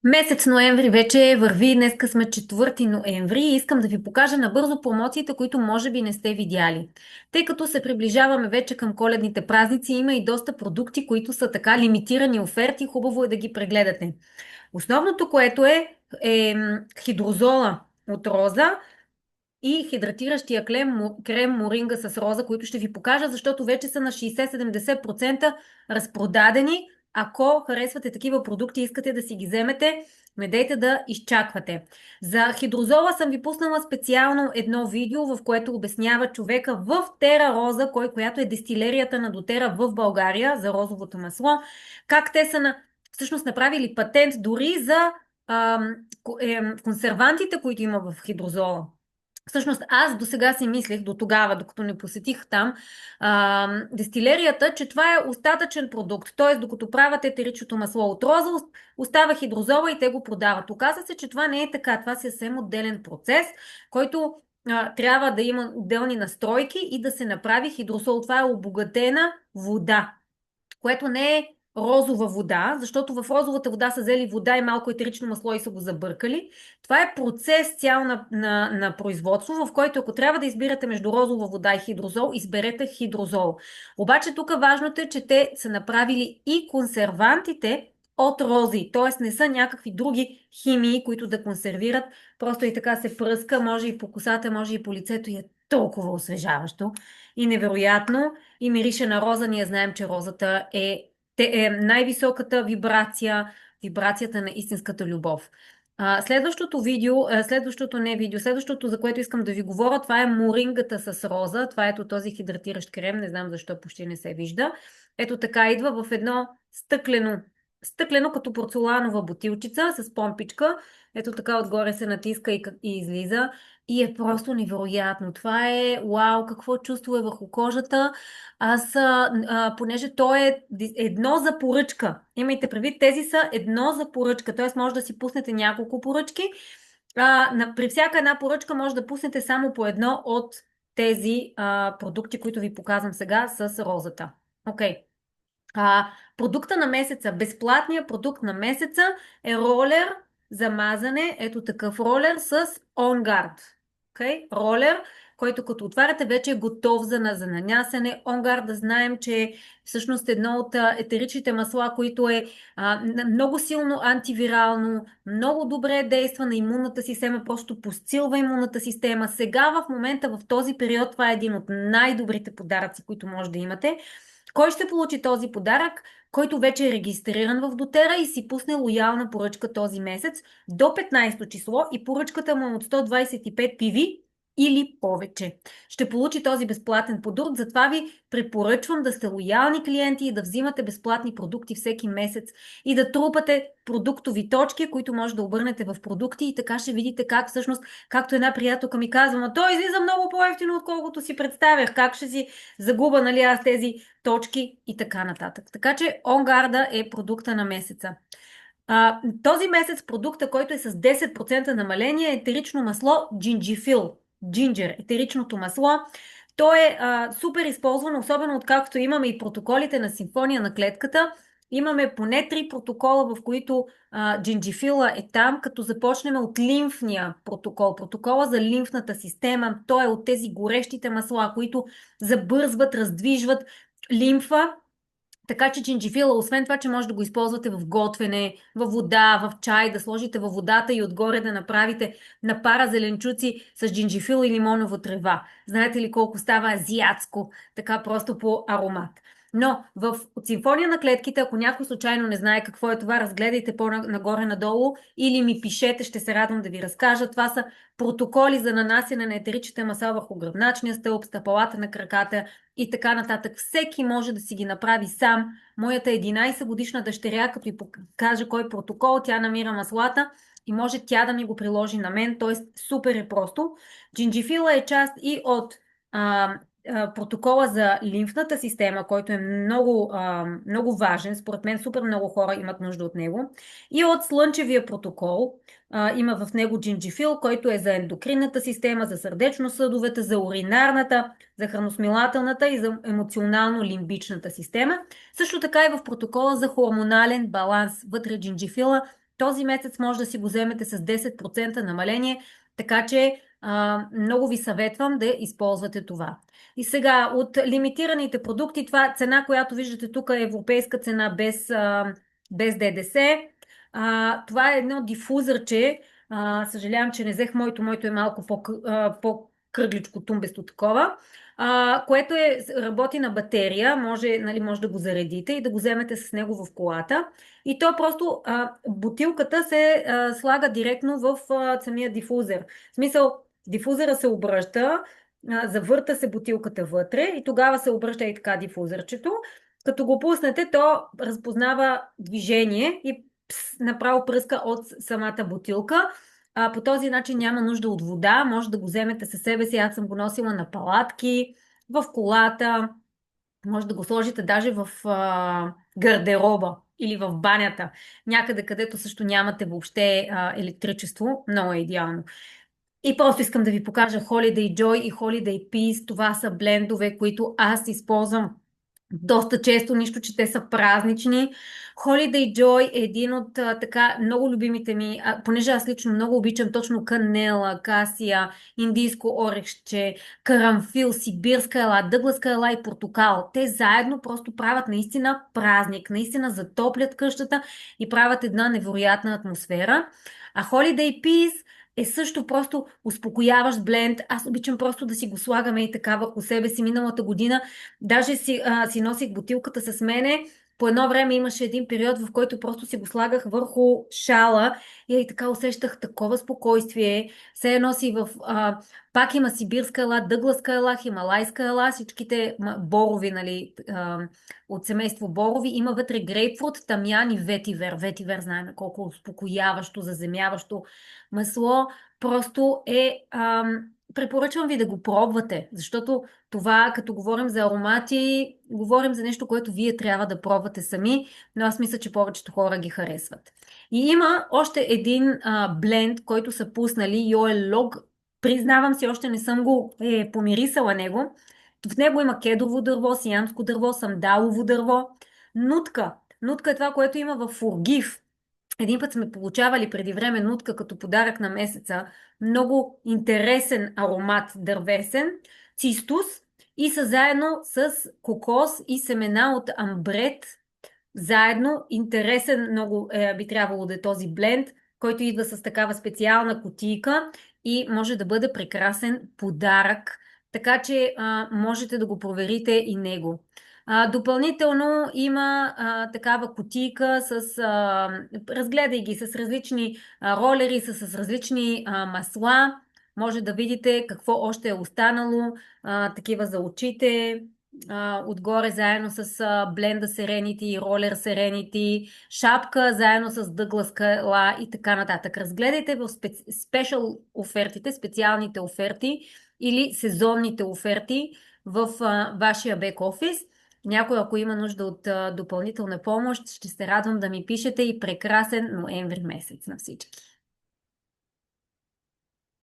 Месец ноември вече върви, днеска сме 4 ноември и искам да ви покажа набързо промоциите, които може би не сте видяли. Тъй като се приближаваме вече към коледните празници, има и доста продукти, които са така лимитирани оферти, хубаво е да ги прегледате. Основното, което е хидрозола от роза и хидратиращия крем моринга с роза, които ще ви покажа, защото вече са на 60-70% разпродадени. Ако харесвате такива продукти и искате да си ги вземете, не дейте да изчаквате. За хидрозола съм ви пуснала специално едно видео, в което обяснява човека в Тера Роза, която е дестилерията на Дотера в България за розовото масло, как те са всъщност направили патент дори за консервантите, които има в хидрозола. Всъщност аз до сега си мислех, до тогава, докато не посетих там дестилерията, че това е остатъчен продукт. Т.е. докато правят етеричното масло от роза, остава хидрозола и те го продават. Оказва се, че това не е така. Това си е съвсем отделен процес, който трябва да има отделни настройки и да се направи хидросол. Това е обогатена вода, което не е розова вода, защото в розовата вода са взели вода и малко етерично масло и са го забъркали. Това е процес цял на производство, в който ако трябва да избирате между розова вода и хидрозол, изберете хидрозол. Обаче тук важното е, че те са направили и консервантите от рози, т.е. не са някакви други химии, които да консервират. Просто и така се пръска, може и по косата, може и по лицето и е толкова освежаващо и невероятно и мирише на роза. Ние знаем, че розата е най-високата вибрация, вибрацията на истинската любов. Следващото видео, следващото, за което искам да ви говоря, това е морингата с роза. Това е този хидратиращ крем, не знам защо почти не се вижда. Ето така идва в едно стъклено като порцеланова бутилчица с помпичка. Ето така отгоре се натиска и излиза. И е просто невероятно. Това е, вау, какво чувство е върху кожата. Понеже то е едно за поръчка. Имайте предвид, тези са едно за поръчка. Т.е. може да си пуснете няколко поръчки. При всяка една поръчка може да пуснете само по едно от тези продукти, които ви показвам сега с розата. Окей. Продукта на месеца, безплатният продукт на месеца е ролер за мазане. Ето такъв ролер с On Guard. Okay? Ролер, който като отваряте вече е готов за нанасяне. On Guard да знаем, че е всъщност едно от етеричните масла, които е много силно антивирално, много добре действа на имунната система, просто подсилва имунната система. Сега в момента, в този период, това е един от най-добрите подаръци, които може да имате. Кой ще получи този подарък? Който вече е регистриран в Дотера и си пусне лоялна поръчка този месец до 15 число и поръчката му е от 125 PV или повече. Ще получи този безплатен продукт, затова ви препоръчвам да сте лоялни клиенти и да взимате безплатни продукти всеки месец и да трупате продуктови точки, които може да обърнете в продукти и така ще видите как всъщност, както една приятелка ми казва, но той излиза много по-евтино, отколкото си представях, как ще си загуба, нали, аз тези точки и така нататък. Така че OnGuard е продукта на месеца. Този месец продукта, който е с 10% намаление е етерично масло Ginjifil. Джинджер, етеричното масло. То е супер използвано, особено откакто имаме и протоколите на симфония на клетката. Имаме поне 3 протокола, в които джинджифила е там, като започнем от лимфния протокол. Протокола за лимфната система. Той е от тези горещите масла, които забързват, раздвижват лимфа. Така че джинджифила, освен това, че може да го използвате в готвене, във вода, в чай, да сложите във водата и отгоре да направите на пара зеленчуци с джинджифил и лимонова трева. Знаете ли колко става азиатско, така просто по аромат. Но в от симфония на клетките, ако някой случайно не знае какво е това, разгледайте по-нагоре-надолу или ми пишете, ще се радвам да ви разкажа. Това са протоколи за нанасяне на етеричните масла върху гръбначния стълб, стъпалата на краката и така нататък. Всеки може да си ги направи сам. Моята 11-годишна дъщеря, като й покаже кой протокол, тя намира маслата и може тя да ми го приложи на мен, т.е. супер е просто. Джинджифила е част и от протокола за лимфната система, който е много важен. Според мен супер много хора имат нужда от него. И от слънчевия протокол има в него джинджифил, който е за ендокринната система, за сърдечно-съдовете, за уринарната, за храносмилателната и за емоционално-лимбичната система. Също така и в протокола за хормонален баланс. Вътре джинджифила този месец може да си го вземете с 10% намаление, така че много ви съветвам да използвате това. И сега, от лимитираните продукти, това цена, която виждате тук е европейска цена без ДДС. Това е едно дифузърче. Съжалявам, че не взех моето е малко по-кръгличко, тумбесто такова, което работи на батерия, може да го заредите и да го вземете с него в колата. И то просто бутилката се слага директно в самия дифузер. В смисъл, дифузера се обръща, завърта се бутилката вътре и тогава се обръща и така дифузърчето. Като го пуснете, то разпознава движение и направо пръска от самата бутилка. По този начин няма нужда от вода, може да го вземете със себе си. Аз съм го носила на палатки, в колата, може да го сложите даже в гардероба или в банята, някъде където също нямате въобще електричество. Много е идеално. И просто искам да ви покажа Holiday Joy и Holiday Peace. Това са блендове, които аз използвам доста често, нищо, че те са празнични. Holiday Joy е един от така много любимите ми, понеже аз лично много обичам точно канела, касия, индийско орехче, карамфил, сибирска ела, дъгласка ела и портокал. Те заедно просто правят наистина празник, наистина затоплят къщата и правят една невероятна атмосфера. А Holiday Peace е също просто успокояващ бленд. Аз обичам просто да си го слагаме и така върху себе си. Миналата година даже си носих бутилката с мене. По едно време имаше един период, в който просто си го слагах върху шала и така усещах такова спокойствие. Все едно си пак има сибирска ела, дъгласка ела, хималайска ела, всичките борови, нали, от семейство борови. Има вътре грейпфрут, тамян и ветивер. Ветивер знаем колко успокояващо, заземяващо масло. Просто препоръчвам ви да го пробвате, защото това, като говорим за аромати, говорим за нещо, което вие трябва да пробвате сами, но аз мисля, че повечето хора ги харесват. И има още един бленд, който са пуснали, Yoel Log. Признавам си, още не съм го помирисала него. В него има кедрово дърво, сиамско дърво, сандалово дърво, нутка. Нутка е това, което има в фургив. Един път сме получавали преди време нутка като подарък на месеца. Много интересен аромат дървесен. Цистус и са заедно с кокос и семена от амбрет. Заедно. Интересен много би трябвало да е този бленд, който идва с такава специална кутийка и може да бъде прекрасен подарък. Така че можете да го проверите и него. Допълнително има такава кутийка разгледай ги, с различни ролери, с различни масла. Може да видите какво още е останало, такива за очите, отгоре заедно с бленда Serenity, ролер Serenity, шапка заедно с дъгла скала и така нататък. Разгледайте в спешъл офертите, специалните оферти или сезонните оферти в вашия бек офис. Някой, ако има нужда от допълнителна помощ, ще се радвам да ми пишете и прекрасен ноември месец на всички.